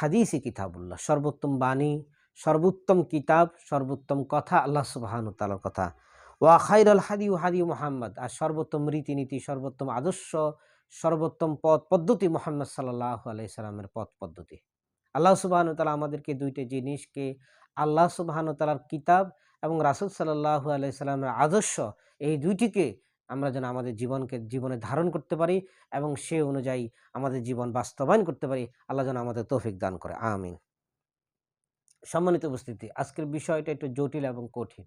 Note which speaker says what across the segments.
Speaker 1: হাদিসি কিতাবুল্লাহ, সর্বোত্তম বাণী, সর্বোত্তম কিতাব, সর্বোত্তম কথা আল্লাহ সুবহানাহু ওয়া তাআলার কথা। ওয়া খায়রুল হাদি হাদি মুহাম্মদ, আর সর্বোত্তম রীতিনীতি, সর্বোত্তম আদর্শ, সর্বোত্তম পথ পদ্ধতি মুহাম্মদ সাল্লাল্লাহু আলাইহি সাল্লামের পথ পদ্ধতি। আল্লাহ সুবহানাহু ওয়া তাআলা আমাদেরকে দুইটা জিনিসকে, আল্লাহ সুবহানাহু ওয়া তাআলার কিতাব এবং রাসূল সাল্লাল্লাহু আলাইহি সাল্লামের আদর্শ, এই দুইটিকে আমরা যেন আমাদের জীবনে ধারণ করতে পারি এবং সে অনুযায়ী আমাদের জীবন বাস্তবায়ন করতে পারি। আল্লাহ যেন আমাদের তৌফিক দান করে। আমিন। সম্মানিত উপস্থিতি, আজকের বিষয়টা একটু জটিল এবং কঠিন।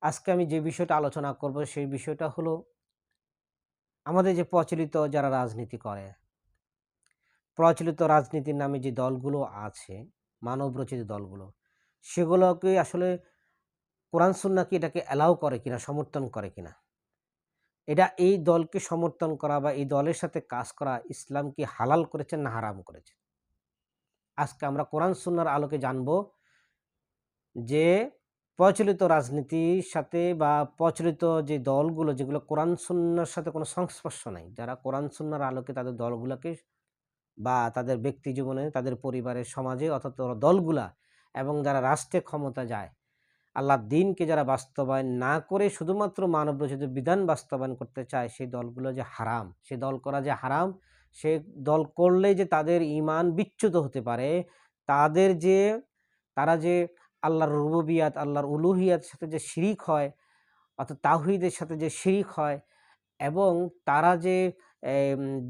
Speaker 1: আজকে আমি যে বিষয়টা আলোচনা করব সেই বিষয়টা হলো আমাদের যে প্রচলিত যারা রাজনীতি করে, প্রচলিত রাজনীতির নামে যে দলগুলো আছে, মানবরচিত দলগুলো, সেগুলোকে আসলে কোরআন সুন্নাহ কি এটাকে অ্যালাউ করে কিনা, সমর্থন করে কিনা? এটা এই দলকে সমর্থন করা বা এই দলের সাথে কাজ করা ইসলাম কি হালাল করেছেন না হারাম করেছে? আজকে আমরা কোরআন সুন্নাহর আলোকে জানব যে প্রচলিত রাজনীতির সাথে বা প্রচলিত যে দলগুলো যেগুলো কোরআন সুন্নাহর সাথে কোনো সংস্পর্শ নাই, যারা কোরআন সুন্নাহর আলোকে তাদের দলগুলোকে বা তাদের ব্যক্তি জীবনে, তাদের পরিবারের, সমাজে অর্থাৎ দলগুলা এবং যারা রাষ্ট্রে ক্ষমতা যায়, আল্লাহর দ্বীনকে যারা বাস্তবায়ন না করে শুধুমাত্র মানবরচিত বিধান বাস্তবায়ন করতে চায়, সেই দলগুলো যে হারাম, সে দল করা যে হারাম, সে দল করলে যে তাদের ঈমান বিচ্যুত হতে পারে, তাদের যে তারা যে আল্লাহর রুবুবিয়াত, আল্লাহর উলুহিয়াতের সাথে যে শিরিক হয়, অর্থাৎ তাওহীদের সাথে যে শিরিক হয় এবং তারা যে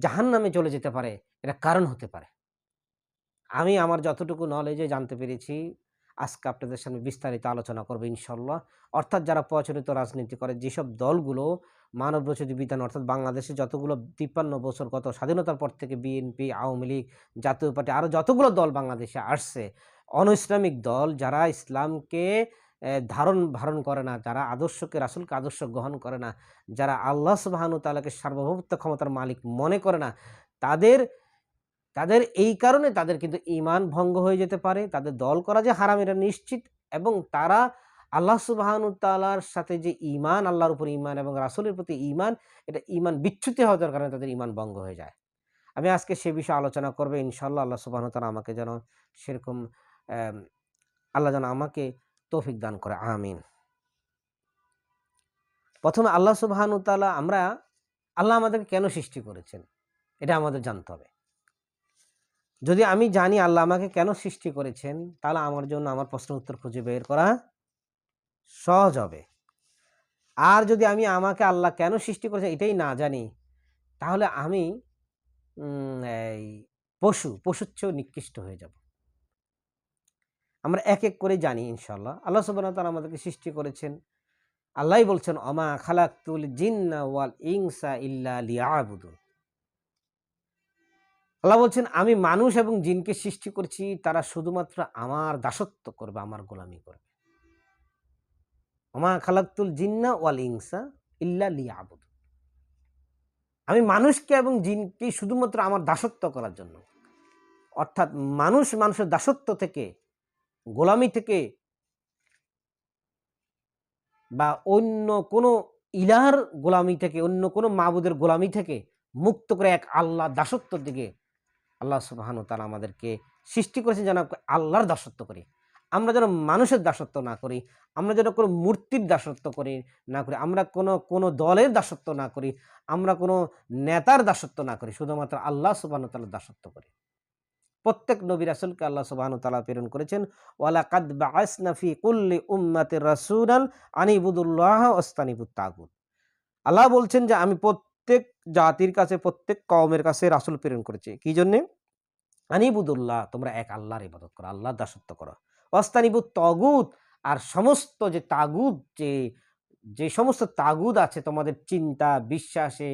Speaker 1: জাহান্নামে চলে যেতে পারে, এটা কারণ হতে পারে। আমি আমার যতটুকু নলেজে জানতে পেরেছি, আজকে আপনাদের সামনে বিস্তারিত আলোচনা করব ইনশাআল্লাহ। অর্থাৎ যারা প্রচলিত রাজনীতি করে, যেসব দলগুলো মানবরচিত বিধান, অর্থাৎ বাংলাদেশে যতগুলো ৫৩ বছর গত স্বাধীনতার পর থেকে বিএনপি, আওয়ামী লীগ, জাতীয় পার্টি আরও যতগুলো দল বাংলাদেশে আসছে, অন-ইসলামিক দল যারা ইসলামকে ধারণ করে না, যারা আদর্শকে, রাসূলকে আদর্শ গ্রহণ করে না, যারা আল্লাহ সুবহানাহু ওয়া তাআলাকে সার্বভৌমত্ব ক্ষমতার মালিক মনে করে না, তাদের তাদের এই কারণে তাদের কিন্তু ঈমান ভঙ্গ হয়ে যেতে পারে। তাদের দল করা যে হারাম এটা নিশ্চিত, এবং তারা আল্লাহ সুবহানাহু ওয়া তাআলার সাথে যে ঈমান, আল্লাহর উপর ঈমান এবং রাসূলের প্রতি ঈমান, এটা ঈমান বিচ্যুতি হওয়ার কারণে তাদের ঈমান ভঙ্গ হয়ে যায়। আমি আজকে সে বিষয়ে আলোচনা করব ইনশাআল্লাহ। আল্লাহ সুবহানাহু ওয়া তাআলা আমাকে যেন সেরকম অ্যাম আল্লাহ যেন আমাকে তৌফিক দান করে। আমিন। প্রথমে আল্লাহ সুবহানাহু ওয়া তাআলা, আল্লাহ আমাদেরকে কেন সৃষ্টি করেছেন? এটা আমাদের জানতে হবে। যদি আমি জানি আল্লাহ আমাকে কেন সৃষ্টি করেছেন, তাহলে আমার জন্য আমার প্রশ্নের উত্তর খুঁজে বের করা সহজ হবে। আর যদি আমি আমাকে আল্লাহ কেন সৃষ্টি করেছেন এটাই না জানি, তাহলে আমি এই পশুর চেয়েও নিকৃষ্ট হয়ে যাব। আমরা এক এক করে জানি ইনশাআল্লাহ। আল্লাহ সুবহানাহু ওয়া তাআলা আমাদেরকে সৃষ্টি করেছেন। আল্লাহই বলছেন, অমা খালাকতুল জিন্না ওয়াল ইনসা ইল্লা লিয়াবুদুন। আল্লাহ বলছেন, আমি মানুষ এবং জিনকে সৃষ্টি করেছি, তারা শুধুমাত্র আমার দাসত্ব করবে, আমার গোলামি করবে। ওমা খালাকতুল জিন্না ওয়াল ইনসা ইল্লা লিয়াবুদুন। আমি মানুষকে এবং জিনকে শুধুমাত্র আমার দাসত্ব করার জন্য, অর্থাৎ মানুষের দাসত্ব থেকে, গোলামি থেকে বা অন্য কোনো ইলাহর গোলামি থেকে, অন্য কোনো মাবুদের গোলামি থেকে মুক্ত করে এক আল্লাহর দাসত্বের দিকে আল্লাহ সুবহানাহু ওয়া তাআলা আমাদেরকে সৃষ্টি করেছেন, যেন আল্লাহর দাসত্ব করি। আমরা যেন মানুষের দাসত্ব না করি, আমরা যেন কোনো মূর্তির দাসত্ব না করি, আমরা কোনো দলের দাসত্ব না করি, আমরা কোনো নেতার দাসত্ব না করি, শুধুমাত্র আল্লাহ সুবহানাহু ওয়া তাআলার দাসত্ব করি। প্রত্যেক নবী রাসূলকে আল্লাহ সুবহানাহু ওয়া তাআলা প্রেরণ করেছেন। ওয়ালাকাদ বাআসনা ফি কুল্লি উম্মাতির রাসূলান আনিবুদুল্লাহ ওয়াজতানিবুত তাগুত। আল্লাহ বলছেন যে আমি প্রত্যেক জাতির কাছে, প্রত্যেক কওমের কাছে রাসূল প্রেরণ করেছি। কি জন্যে? আনিবুদুল্লাহ, তোমরা এক আল্লাহর ইবাদত করো, আল্লাহর দাসত্ব করো। ওয়াজতানিবুত তাগুত, আর সমস্ত যে তাগুত, যে সমস্ত তাগুত আছে তোমাদের চিন্তা, বিশ্বাসে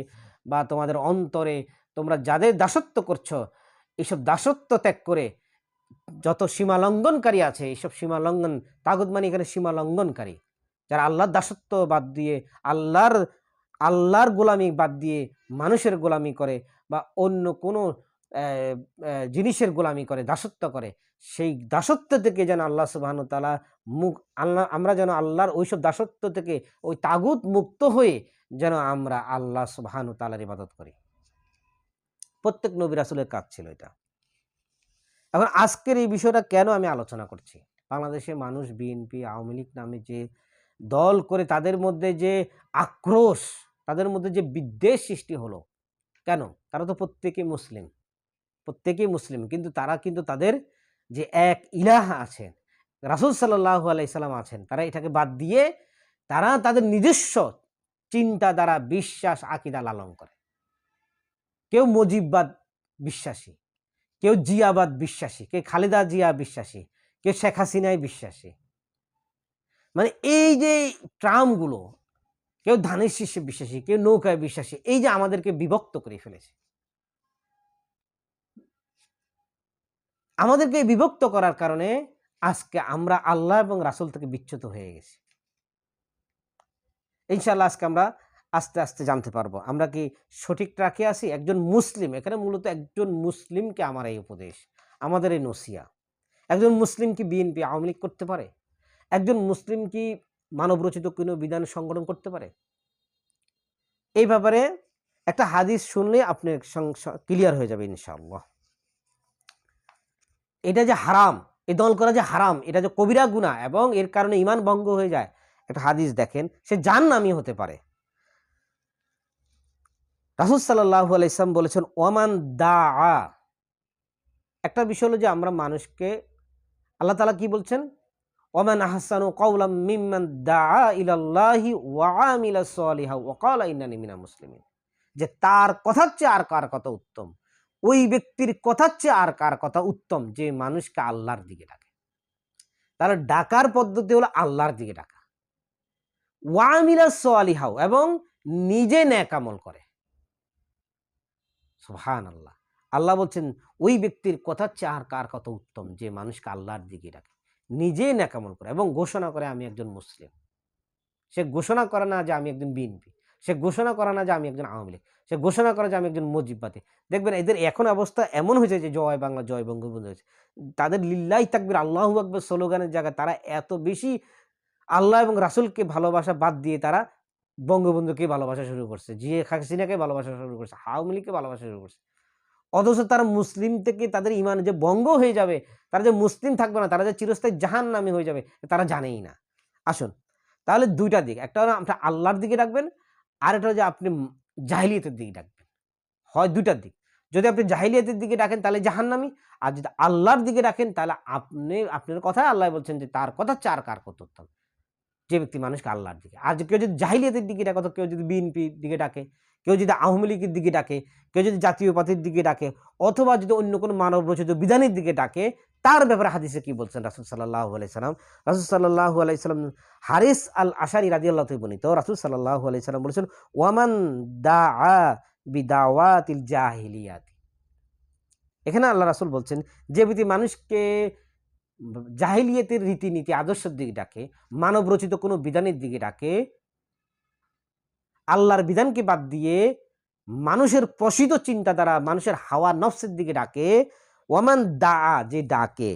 Speaker 1: বা তোমাদের অন্তরে, তোমরা যাদের দাসত্ব করছো, এইসব দাসত্ব ত্যাগ করে যত সীমা লঙ্ঘনকারী আছে, এইসব সীমা লঙ্ঘন, তাগুত মানে এখানে সীমা লঙ্ঘনকারী, যারা আল্লাহর দাসত্ব বাদ দিয়ে, আল্লাহর গোলামি বাদ দিয়ে মানুষের গোলামি করে বা অন্য কোনো জিনিসের গোলামি করে, দাসত্ব করে, সেই দাসত্ব থেকে যেন আল্লাহ সুবহানাহু ওয়া তাআলা আমরা যেন আল্লাহর ওইসব দাসত্ব থেকে, ওই তাগুত মুক্ত হয়ে যেন আমরা আল্লাহ সুবহানাহু ওয়া তাআলার ইবাদত করি। প্রত্যেক নবী রাসূলের কাজ ছিল এটা। এখন আজকের এই বিষয়টা কেন আমি আলোচনা করছি, বাংলাদেশের মানুষ বিএনপি আওয়ামী লীগ নামে যে দল করে তাদের মধ্যে যে আক্রোশ, তাদের মধ্যে যে বিদ্বেষ সৃষ্টি হলো কেন? তারা তো প্রত্যেকেই মুসলিম, প্রত্যেকেই মুসলিম, কিন্তু তারা কিন্তু তাদের যে এক ইলাহ আছেন, রাসূল সাল্লাল্লাহু আলাইহি সাল্লাম আছেন, তারা এটাকে বাদ দিয়ে তারা তাদের নিজস্ব চিন্তা দ্বারা বিশ্বাস আকীদা লালন করে। কেউ মুজিববাদ বিশ্বাসী, কেউ জিয়াবাদ বিশ্বাসী, কেউ খালেদা জিয়া বিশ্বাসী, কেউ শেখ হাসিনায় বিশ্বাসী। মানে এই যে ট্রামগুলো, কেউ ধানের শীষে বিশ্বাসী, কেউ নৌকায় বিশ্বাসী, এই যে আমাদেরকে বিভক্ত করে ফেলেছে। আমাদেরকে বিভক্ত করার কারণে আজকে আমরা আল্লাহ এবং রাসূল থেকে বিচ্যুত হয়ে গেছি। ইনশাআল্লাহ আজকে আমরা আস্তে আস্তে জানতে পারবো আমরা কি সঠিক ট্র্যাকে আছি। একজন মুসলিম, এখানে মূলত একজন মুসলিমকে আমার এই উপদেশ, আমাদের এই নসিয়া। একজন মুসলিম কি বিএনপি আওয়ামী লীগ করতে পারে? একজন মুসলিম কি মানবরচিত কোনো বিধান সংগঠন করতে পারে? এই ব্যাপারে একটা হাদিস শুনলে আপনি ক্লিয়ার হয়ে যাবে ইনশাআল্লাহ। এটা যে হারাম, এই দল করা যে হারাম, এটা যে কবিরা গুনাহ এবং এর কারণে ঈমান ভঙ্গ হয়ে যায়, একটা হাদিস দেখেন, সে জাহান্নামী হতে পারে। রাসূল সাল্লাল্লাহু আলাইহি ওয়াসাল্লাম বলেছেন ওয়ামান দাআ, একটা বিষয় হলো যে আমরা মানুষকে, আল্লাহ তাআলা কি বলছেন, ওয়ামান আহসানু কাওলাম মিম্মান দাআ ইলাল্লাহি ওয়া আমিলা সলিহা ওয়া ক্বালা ইন্নানি মিনাল মুসলিমিন, যে তার কথার চেয়ে আর কার কথা উত্তম, ওই ব্যক্তির কথার চেয়ে আর কার কথা উত্তম যে মানুষকে আল্লাহর দিকে ডাকে। তাহলে ডাকার পদ্ধতি হলো আল্লাহর দিকে ডাকা। ওয়া আমিলা সলিহা, এবং নিজে নেক আমল করে। সুবহানাল্লাহ। আল্লাহ বলছেন ওই ব্যক্তির কথার চেয়ে আর কার কথা উত্তম যে মানুষকে আল্লাহর দিকে ডাকে, নিজে নেক আমল করে এবং ঘোষণা করে আমি একজন মুসলিম। সে ঘোষণা করে না যে আমি একজন বিএনপি, সে ঘোষণা করে না যে আমি একজন আওয়ামী লীগ, সে ঘোষণা করে যে আমি একজন মুজিববাদী। দেখবেন এদের এখন অবস্থা এমন হয়েছে যে জয় বাংলা জয় বঙ্গবন্ধু হয়েছে, তাদের লিল্লাহি তাকবীর আল্লাহু আকবার স্লোগানের জায়গায় তারা এত বেশি আল্লাহ এবং রাসূলকে ভালোবাসা বাদ দিয়ে তারা বঙ্গবন্ধুকে ভালোবাসা শুরু করছে, শেখ হাসিনাকে ভালোবাসা শুরু করছে, আওয়ামী লীগকে ভালোবাসা শুরু করছে। অথচ তারা মুসলিম থেকে তাদের ঈমান যে ভঙ্গ হয়ে যাবে, তারা যে মুসলিম থাকবে না, তারা যে চিরস্থায়ী জাহান্নামী হয়ে যাবে, তারা জানেই না। আসুন, তাহলে ২ টা দিক। একটা হলো আপনি আল্লাহর দিকে ডাকবেন, আরেকটা হলো যে আপনি জাহিলিয়াতের দিকে ডাকবেন। হয় ২ টার দিক। যদি আপনি জাহিলিয়াতের দিকে ডাকেন তাহলে জাহান্নামী, আর যদি আল্লাহর দিকে ডাকেন তাহলে আপনার কথায় আল্লাহ বলছেন যে তার কথা চার কার কত উত্তম। যে ব্যক্তি মানুষকে আল্লাহর দিকে, আর কেউ যদি জাহিলিয়াতের দিকে ডাকে, কেউ যদি বিএনপির দিকে ডাকে, কেউ যদি আওয়ামী লীগের দিকে ডাকে, কেউ যদি জাতীয় পার্টির দিকে ডাকে, অথবা যদি অন্য কোনো মানব রচিত বিধানের দিকে ডাকে, তার ব্যাপারে হাদিসে কি বলছেন রাসূল সাল্লাল্লাহু আলাইহি সাল্লাম? রাসূল সাল্লাল্লাহু আলাইহি সাল্লাম হারিস আল আশারি রাদিয়াল্লাহু তাআলা বর্ণিত, রাসূল সাল্লাল্লাহু আলাইহি সাল্লাম বলেছেন ওয়ামান দাআ বিদাওয়াতিল জাহিলিয়াতি। এখানে আল্লাহ রাসূল বলছেন যে ব্যক্তি মানুষকে জাহিলিয়াতের রীতিনীতি আদর্শের দিকে ডাকে, মানব রচিত কোনো বিধানের দিকে ডাকে, আল্লাহর বিধানকে বাদ দিয়ে মানুষের প্রসিত চিন্তা দ্বারা মানুষের হাওয়া নফসের দিকে ডাকে, ওয়ামান দাআ, যে ডাকে,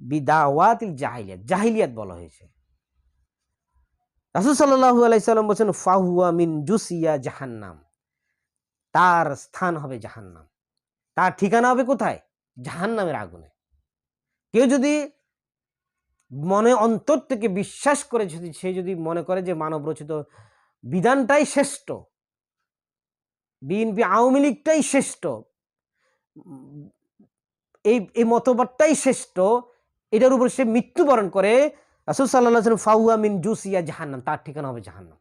Speaker 1: বিদাওয়াতিল জাহিলিয়াত, জাহিলিয়াত বলা হয়েছে। রাসূল সাল্লাল্লাহু আলাইহি সাল্লাম বলেছেন ফাহুয়া মিন জুসিয়া জাহান্নাম, তার স্থান হবে জাহান্নাম, তার ঠিকানা হবে কোথায়? জাহান্নামের আগুনে। কেউ যদি মনে অন্তর থেকে বিশ্বাস করে, সে যদি মনে করে যে মানব রচিত বিধানটাই শ্রেষ্ঠ, বিএনপি আওয়ামী লীগটাই শ্রেষ্ঠ, এই মতবাদটাই শ্রেষ্ঠ, এটার উপর সে মৃত্যুবরণ করে, রাসূল সাল্লাল্লাহু আলাইহি ওয়াসাল্লাম ফাহুয়া মিন জুসিয়া জাহান্নাম, তার ঠিকানা হবে জাহান্নাম।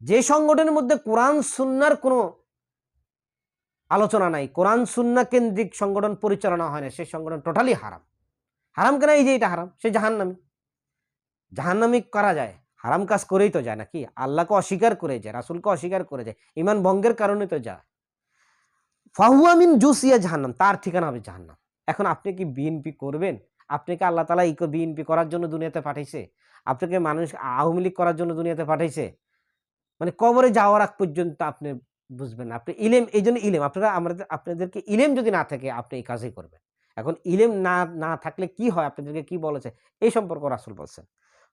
Speaker 1: যে সংগঠনের মধ্যে কোরআন সুন্নাহর কোনো আলোচনা নাই, কোরআন সুন্নাহ কেন্দ্রিক সংগঠন পরিচালনা হয় না, সেই সংগঠন টোটালি হারাম। হারাম কেন? এই যে এটা হারাম, সে জাহান্নামী। জাহান্নামী করা যায়, হারাম কাজ করেই তো যায় নাকি? আল্লাহকে অস্বীকার করে যায়, রাসূলকে অস্বীকার করে যায়, ঈমান ভঙ্গের কারণে তো যায়। ফাহুয়া মিন জুসিয়া জাহান্নাম, তার ঠিকানা হবে জাহান্নাম। এখন আপনি কি বিএনপি করবেন? আপনাকে আল্লাহ তাআলা বিএনপি করার জন্য দুনিয়াতে পাঠাইছে? আপনাকে মানুষ আওয়ামী লীগ করার জন্য দুনিয়াতে পাঠাইছে? মানে কবরে যাওয়ার আগ পর্যন্ত আপনি বুঝবেন না। আপনি ইলম, এইজন্য ইলম, আপনাদেরকে ইলম যদি না থাকে আপনি এই কাজই করবেন। এখন ইলম না থাকলে কি হয়, আপনাদেরকে কি বলেছে এই সম্পর্কে রাসূল বলছেন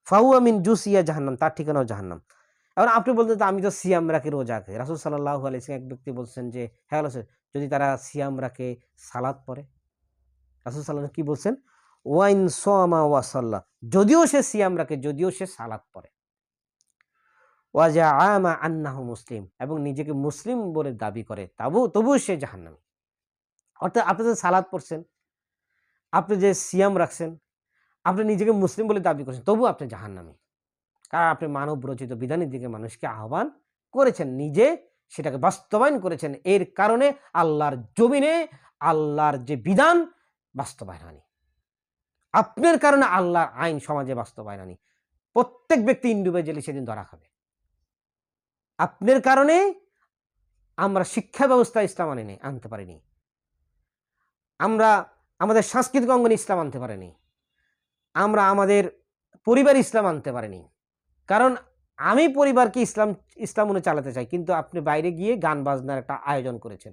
Speaker 1: ফাহুয়া মিন জুসিয়া জাহান্নাম, তার ঠিকানাও জাহান্নাম। এখন আপনি বলতেন যে আমি তো সিয়াম রাখি, রোজা রাখি। রাসূল সাল্লাল্লাহু আলাইহি ওয়াসাল্লাম এক ব্যক্তি বলছেন যে হ্যাঁ, যদি তারা সিয়াম রাখে, সালাত পড়ে, রাসূল সাল্লাল্লাহু আলাইহি ওয়াসাল্লাম কি বলছেন, ওয়াইন সামা ওয়া সাল্লা, যদিও সে সিয়াম রাখে, যদিও সে সালাত পড়ে, ওয়া জাআমা আন্নাহু মুসলিম, এবং নিজেকে মুসলিম বলে দাবি করে, তবুও সে জাহান্নামী। অর্থাৎ আপনি যে সালাত পড়ছেন, আপনি যে সিয়াম রাখছেন, আপনি নিজেকে মুসলিম বলে দাবি করছেন, তবুও আপনি জাহান্নামী। কারণ আপনি মানব রচিত বিধানের দিকে মানুষকে আহ্বান করেছেন, নিজে সেটাকে বাস্তবায়ন করেছেন। এর কারণে আল্লাহর জমিনে আল্লাহর যে বিধান বাস্তবায়ন হয়নি। আপনার কারণে আল্লাহর আইন সমাজে বাস্তবায়ন হয়নি। প্রত্যেক ব্যক্তি ইন্ডিভিজুয়ালি সেদিন ধরা খাবে। আপনার কারণে আমরা শিক্ষা ব্যবস্থা ইসলাম আনতে পারিনি। আমরা আমাদের সাংস্কৃতিক অঙ্গনে ইসলাম আনতে পারিনি। আমরা আমাদের পরিবার ইসলাম আনতে পারিনি। কারণ আমি পরিবারকে ইসলাম মনে চালাতে চাই, কিন্তু আপনি বাইরে গিয়ে গান বাজনার একটা আয়োজন করেছেন।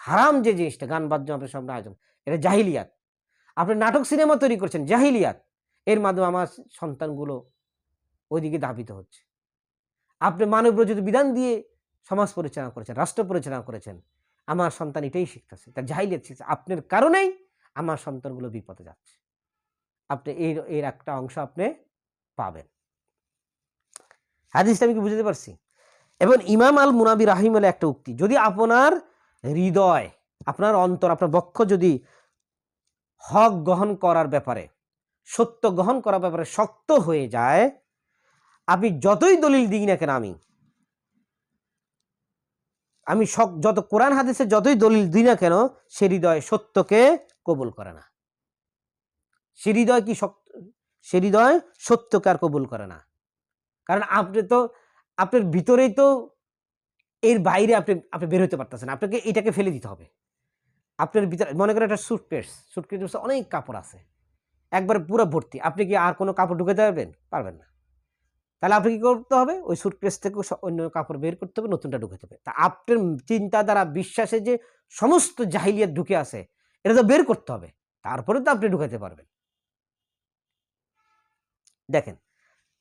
Speaker 1: হারাম যে জিনিসটা, গান বাজনা আপনার সামনে আয়োজন, এটা জাহিলিয়াত। আপনি নাটক সিনেমা তৈরি করছেন, জাহিলিয়াত। এর মাধ্যমে আমার সন্তানগুলো ওইদিকে ধাবিত হচ্ছে। আপনি মানব রচিত বিধান দিয়ে সমাজ পরিচালনা করেছেন, রাষ্ট্র পরিচালনা করেছেন, আমার সন্তান এটাই শিখতেছে, তার জাহিলিয়াত শিখছে। আপনার কারণেই আমার সন্তানগুলো বিপদে যাচ্ছে। আপনি এর একটা অংশ আপনি পাবেন। হাদিসটা আমি কি বুঝতে পারছি? এবং ইমাম আল মুনাবি রাহিমাহুল্লাহ একটা উক্তি, যদি আপনার হৃদয়, আপনার অন্তর, আপনার বক্ষ যদি হক গ্রহণ করার ব্যাপারে, সত্য গ্রহণ করার ব্যাপারে শক্ত হয়ে যায়, আপনি যতই দলিল দিই না কেন, আমি যত কোরআন হাদিসে যতই দলিল দিই না কেন, সে হৃদয় সত্যকে কবুল করে না। সে হৃদয় সত্যকে আর কবুল করে না। কারণ আপনার ভিতরেই তো, এর বাইরে আপনি বের হতে পারতেছেন। আপনাকে এটাকে ফেলে দিতে হবে। আপনার ভিতরে মনে করেন একটা সুটকেস অনেক কাপড় আছে, একবারে পুরো ভর্তি, আপনি কি আর কোনো কাপড় ঢুকাতে পারবেন না। তাহলে আপনি কি করতে হবে, ওই সুটকেস থেকে অন্য কাপড় বের করতে হবে, নতুনটা ঢুকাতে হবে। তা আপনার চিন্তা দ্বারা বিশ্বাসে যে সমস্ত জাহিলিয়াত ঢুকে আছে, এটা তো বের করতে হবে, তারপরে তো আপনি ঢুকাতে পারবেন। দেখেন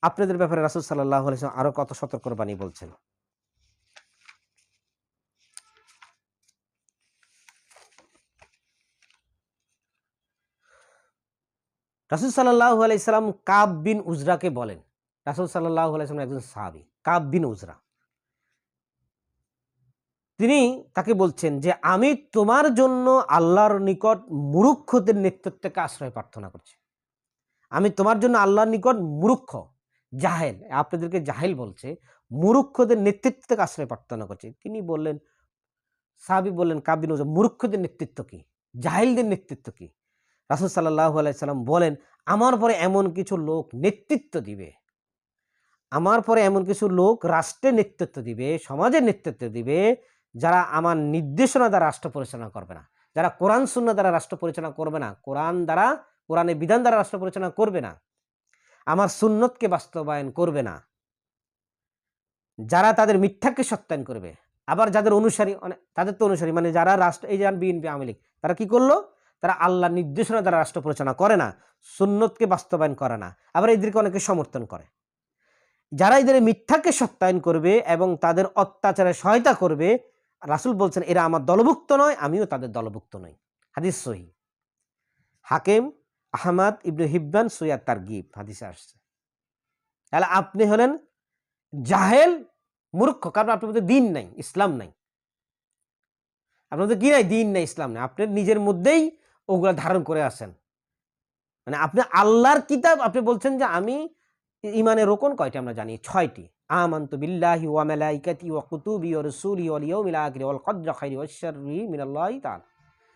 Speaker 1: আপনাদের ব্যাপারে রাসূল সাল্লাল্লাহু আলাইহি ওয়াসাল্লাম আরো কত সতর্ক বাণী বলছেন। রাসূল সাল্লাল্লাহু আলাইহি সাল্লাম কাব বিন উজরাকে বলেন, রাসূল সাল্লাল্লাহু আলাইহি সাল্লাম একজন সাহাবী, কাব বিন উজরা, তিনি তাকে বলছেন যে আমি তোমার জন্য আল্লাহর নিকট মূর্খদের নেতৃত্বকে আশ্রয় প্রার্থনা করছি। আমি তোমার জন্য আল্লাহর নিকট মূর্খ, জাহেল, আপনাদেরকে জাহেল বলছে, মূর্খদের নেতৃত্ব থেকে আশ্রয় প্রার্থনা করছি। তিনি বললেন, সাহাবী বললেন, কাব বিন উজরা, মূর্খদের নেতৃত্ব কি, জাহেলদের নেতৃত্ব কি? রাসূল সাল্লাল্লাহু আলাইহি সাল্লাম বলেন, আমার পরে এমন কিছু লোক নেতৃত্ব দিবে, আমার পরে এমন কিছু লোক রাষ্ট্রের নেতৃত্ব দিবে, সমাজের নেতৃত্ব দিবে, যারা আমার নির্দেশনা দ্বারা রাষ্ট্র পরিচালনা করবে না, যারা কোরআন সুন্নাহ দ্বারা রাষ্ট্র পরিচালনা করবে না, কোরআনের বিধান দ্বারা রাষ্ট্র পরিচালনা করবে না, আমার সুন্নতকে বাস্তবায়ন করবে না, যারা তাদের মিথ্যাকে সত্যায়ন করবে। আবার যাদের অনুসারী, তাদের তো অনুসারী মানে যারা রাষ্ট্র, এই যেমন বিএনপি আওয়ামী লীগ, তারা কি করলো, তারা আল্লাহর নির্দেশনা দ্বারা রাষ্ট্র পরিচালনা করে না, সুন্নতকে বাস্তবায়ন করে না, আবার এদেরকে অনেকে সমর্থন করে। যারা এদের মিথ্যাকে সত্যায়ন করবে এবং তাদের অত্যাচারে সহায়তা করবে, রাসূল বলছেন এরা আমার দলভুক্ত নয়, আমিও তাদের দলভুক্ত নই। হাদিস সহিহ, হাকিম, আহমদ ইবনে হিব্বান, সূরা তারগীব হাদিসে আসছে। তাহলে আপনি হলেন জাহেল, মূর্খ, কারণ আপনার মধ্যে দ্বীন নাই, ইসলাম নাই। আপনার মধ্যে কি নাই, দ্বীন নাই, ইসলাম নাই। আপনি নিজের মধ্যেই ওগুলা ধারণ করে আছেন। মানে আপনি আল্লাহর কিতাব, আপনি বলছেন যে আমি, ইমানের রোকন কয়টি আমরা জানি, 6টি। আমানতু বিল্লাহি ওয়া মালাইকাতিহি ওয়া কুতুবিহি ওয়া রাসূলিহি ওয়াল ইয়াউমিল আখির ওয়াল কদরি খাইরি ওয়াশ শাররি মিনাল্লাহি তাআলা।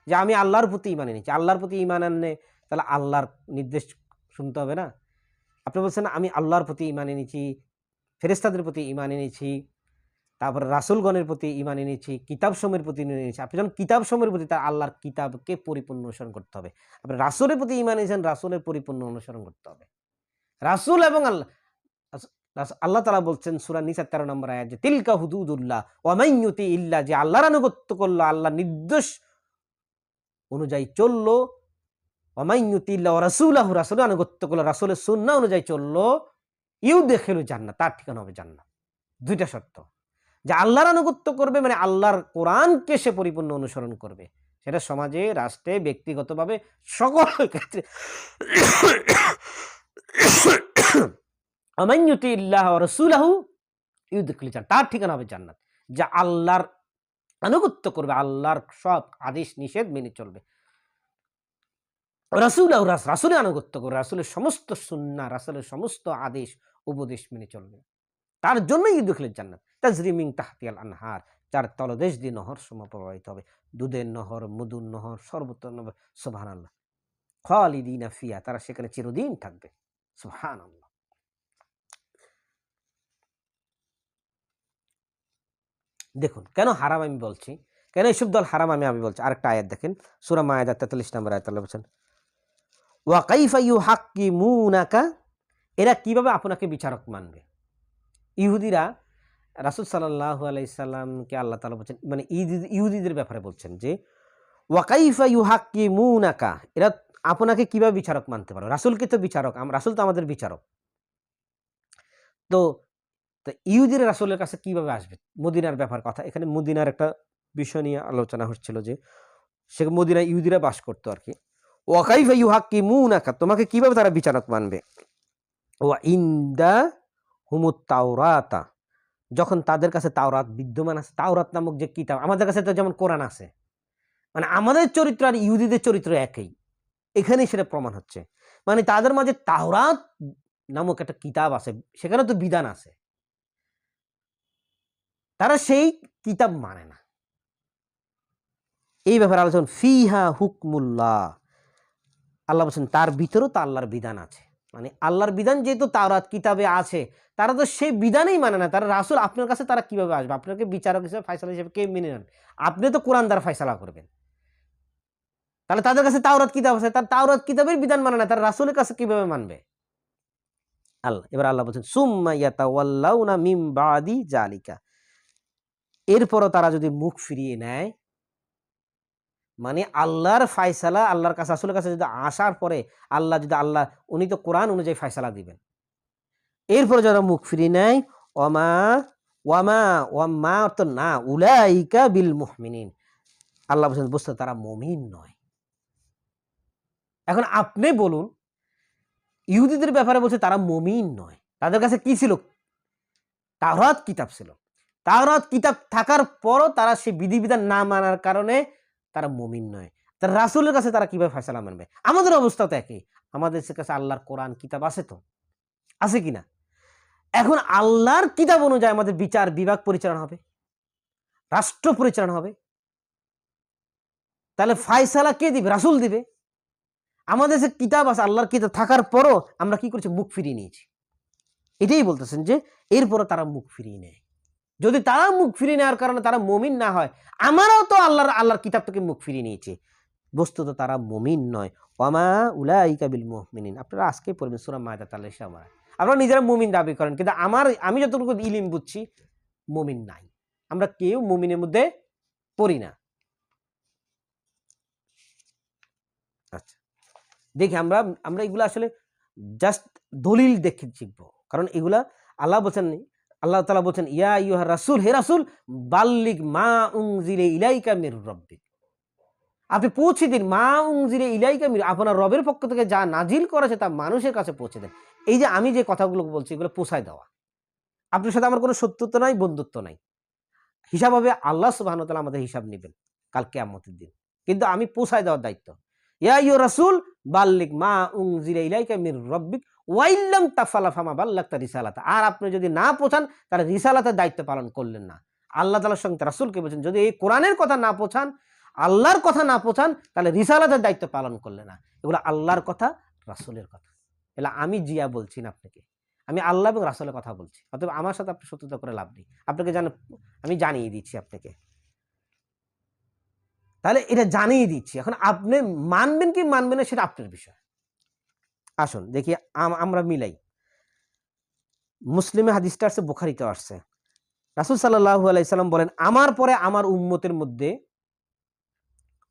Speaker 1: যে আমি আল্লাহর প্রতি ঈমান এনেছি। আল্লাহর প্রতি ঈমান আনলে তাহলে আল্লাহর নির্দেশ শুনতে হবে না? আপনি বলছেন আমি আল্লাহর প্রতি ঈমান এনেছি, ফেরেশতাদের প্রতি ঈমান এনেছি, তারপরে রাসূলগণের প্রতি ঈমান এনেছি, কিতাবসমূহের প্রতি ঈমান এনেছি। আপনি যখন কিতাবসমূহের প্রতি, তার আল্লাহর কিতাবকে পরিপূর্ণ অনুসরণ করতে হবে। আপনি রাসূলের প্রতি ঈমান এনেছেন, রাসূলের পরিপূর্ণ অনুসরণ করতে হবে। রাসূল এবং আল্লাহ তাআলা বলছেন সূরা নিসা 13 নম্বর আয়াত, যে তিলকা হুদুদুল্লাহ ওয়া মান ইউতি ইল্লা, যে আল্লাহর আনুগত্য করলো, আল্লাহর নির্দেশ অনুযায়ী চললো, ওয়া মান ইউতি ইল্লা ওয়া রাসূলাহু, রাসূলের আনুগত্য করলো, রাসূলের সুন্নাহ অনুযায়ী চললো, ইউদখিলু জান্নাত, তার ঠিকানা হবে জান্নাত। দুইটা শর্ত, যে আল্লাহর আনুগত্য করবে মানে আল্লাহর কোরআনকে সে পরিপূর্ণ অনুসরণ করবে, সেটা সমাজে, রাষ্ট্রে, ব্যক্তিগতভাবে সকল ক্ষেত্রে। আমান ইউতিল্লাহ ওয়া রাসূলাহু ইউদখিল জান্নাত, তার ঠিকানা হবে জান্নাত। যা আল্লাহর আনুগত্য করবে, আল্লাহর সব আদেশ নিষেধ মেনে চলবে, রাসূলাহু রাসূলের আনুগত্য করবে, রাসূলের সমস্ত সুন্নাহ, রাসূলের সমস্ত আদেশ উপদেশ মেনে চলবে, তার জন্যই ইউদখিল জান্নাত তাজরি মিন তাহতিহাল আনহার, যার তলদেশ দিয়ে নহর সমূহ প্রবাহিত হবে, দুধের নহর, মধুর নহর, সর্বত্র নহর। সুবহানাল্লাহ। খালিদিনা ফিহা, তারা সেখানে চিরদিন থাকবে। সুবহানাল্লাহ। দেখুন কেন হারাম আমি বলছি, কেন এইসব দল হারাম আমি বলছি। আরেকটা আয়াত দেখেন, সূরা মায়েদা 43 নম্বর আয়াত, আল্লাহ বলেছেন ওয়া কাইফা ইউহাক্কিমুনাকা, এরা কিভাবে আপনাকে বিচারক মানবে। ইহুদিরা রাসূল সাল্লাল্লাহু আলাইহি সাল্লামকে আল্লাহ তাআলা বলছেন, মানে ইহুদিদের ব্যাপারে বলছেন যে ওয়া কাইফা ইউহাক্কিমুনাকা, এরা আপনাকে কিভাবে বিচারক মানতে পারে। রাসূলকে তো বিচারক, রাসূল তো আমাদের বিচারক। তো ইহুদিরা রাসূলের কাছে কিভাবে আসবে। মদিনার ব্যাপার কথা, এখানে মদিনার একটা বিষয় নিয়ে আলোচনা হচ্ছিল যে সে মদিনায় ইহুদিরা বাস করতো আর কি। ওয়া কাইফা ইউহাক্কিমুনাকা, তোমাকে কিভাবে তারা বিচারক মানবে। ওয়া ইনদা হুমুত তাওরাতা, যখন তাদের কাছে তাওরাত বিদ্যমান আছে, তাওরাত নামক যে কিতাব, আমাদের কাছে তো যেমন কোরআন আছে, মানে আমাদের চরিত্র আর ইহুদিদের চরিত্র একই, এখানেই সেটা প্রমাণ হচ্ছে। মানে তাদের মাঝে তাওরাত নামক একটা কিতাব আছে, সেখানে তো বিধান আছে, তারা সেই কিতাব মানে না। এই ব্যাপারে আলোচনা ফিহা হুকমুল্লাহ, আল্লাহ বলছেন তার ভিতরেও তো আল্লাহর বিধান আছে। মানে আল্লাহর বিধান যেহেতু তাওরাত কিতাবে আছে, তারা তো সেই বিধানেই মানে না। তারা রাসূল আপনার কাছে তারা কিভাবে আসবে, আপনাকে বিচারক হিসেবে, ফায়সালা হিসেবে কে মেনে নেন। আপনি তো কোরআন দ্বারা ফায়সালা করবেন, তাহলে তাদের কাছে তাওরাত কিতাব আছে, তার তাওরাত কিতাবের বিধান মানে না, তারা রাসূলের কাছে কিভাবে মানবে। আল্লাহ এবার আল্লাহ বলছেন সুম্মা ইয়াতাওয়াল্লাউনা মিন বাদি জালিকা, এরপরও তারা যদি মুখ ফিরিয়ে নেয়, মানে আল্লাহর ফায়সালা, আল্লাহর কাছে, রাসূলের কাছে যদি আসার পরে আল্লাহ উনি তো কোরআন অনুযায়ী ফায়সালা দিবেন, এরপরে যারা মুখ ফিরিয়ে নেয়, ওয়ামা ওয়ামা ওয়ামা অর্থ না, উলাইকা বিল মুমিনিন, আল্লাহ বলছেন বুঝতে তারা মুমিন নয়। এখন আপনি বলুন, ইহুদিদের ব্যাপারে বলছে তারা মুমিন নয়, তাদের কাছে কি ছিল, তাওরাত কিতাব ছিল, তাওরাত কিতাব থাকার পরও তারা সেই বিধিবিধান না মানার কারণে তারা মুমিন নয়। তার রাসূলের কাছে তারা কিভাবে ফয়সালা মানবে। আমাদের অবস্থা তো একই, আমাদের কাছে আল্লাহর কোরআন কিতাব আছে, তো আছে কিনা। এখন আল্লাহর কিতাব অনুযায়ী আমাদের বিচার বিভাগ পরিচালনা হবে, রাষ্ট্র পরিচালনা হবে, তাহলে ফয়সালা কে দিবে, রাসূল দিবে। আমাদের যে কিতাব আছে, আল্লাহর কিতাব থাকার পরও আমরা কি করেছি, মুখ ফিরিয়ে নিয়েছি। এটাই বলতেছেন যে এরপরও তারা মুখ ফিরিয়ে নেয়। যদি তারা মুখ ফিরিয়ে নেওয়ার কারণে তারা মুমিন না হয়, আমরাও তো আল্লাহর কিতাব থেকে মুখ ফিরিয়ে নিয়েছি, বস্তুত তারা মুমিন নয়। ওয়ামা উলাইকা বিল মুমিনিন, আপনারা আজকে পড়বেন সূরা মায়েদা 43 নম্বর। আপনারা নিজেরা মুমিন দাবি করেন, কিন্তু আমি যতটুকু ইলম বুঝছি মুমিন নাই, আমরা কেউ মুমিনের মধ্যে পড়ি না। আচ্ছা দেখি, আমরা এগুলো আসলে জাস্ট দলিল দেখে শিখবো, কারণ এগুলা আল্লাহ বলছেন, আল্লাহ তাআলা বলছেন ইয়া আইয়ুহার রাসূল, হে রাসূল বাল্লিগ মা উনজিলা ইলাইকা মির রাব্বিক, আপনি পৌঁছে দিন, মা উনজিলা ইলাইকা মির, আপনার রবের পক্ষ থেকে যা নাজিল করেছে তা মানুষের কাছে পৌঁছে দেন। এই যে আমি যে কথাগুলো বলছি, এগুলো পৌঁছায় দেওয়া। আপনার সাথে আমার কোনো শত্রুতা নাই, বন্ধুত্ব নাই, হিসাব হবে আল্লাহ সুবহানাহু ওয়া তাআলা আমাদের হিসাব নেবেন কাল কিয়ামতের দিন, কিন্তু আমি পৌঁছায় দেওয়ার দায়িত্ব। ইয়া আইয়ুহার রাসূল বাল্লিগ মা উনজিলা ইলাইকা মির রাব্বিক ওয়া ইল্লাম তাফআলা ফামা বাল্লাগতা রিসালাতা, আর আপনি যদি না পৌঁছান তাহলে রিসালাতের দায়িত্ব পালন করলেন না। আল্লাহ তাআলার সঙ্গে রাসূলকে বলেছেন যদি এই কোরআনের কথা না পৌঁছান, আল্লাহর কথা না পৌঁছান, তাহলে রিসালাতের দায়িত্ব পালন করলেন না। এগুলো আল্লাহর কথা, রাসূলের কথা, এলা আমি জিয়া বলছি না আপনাকে, আমি আল্লাহ এবং রাসূলের কথা বলছি। অতএব আমার সাথে আপনি শত্রুতা করে লাভ নেই, আপনাকে আমি জানিয়ে দিচ্ছি আপনাকে, তাহলে এটা জানিয়ে দিচ্ছি। এখন আপনি মানবেন কি মানবেন না সেটা আপনার বিষয়। আসুন দেখি আমরা মিলাই। মুসলিমে হাদিসটা আসছে, বুখারীতে আসছে, রাসূল সাল্লাল্লাহু আলাইহি সাল্লাম বলেন আমার পরে আমার উম্মতের মধ্যে,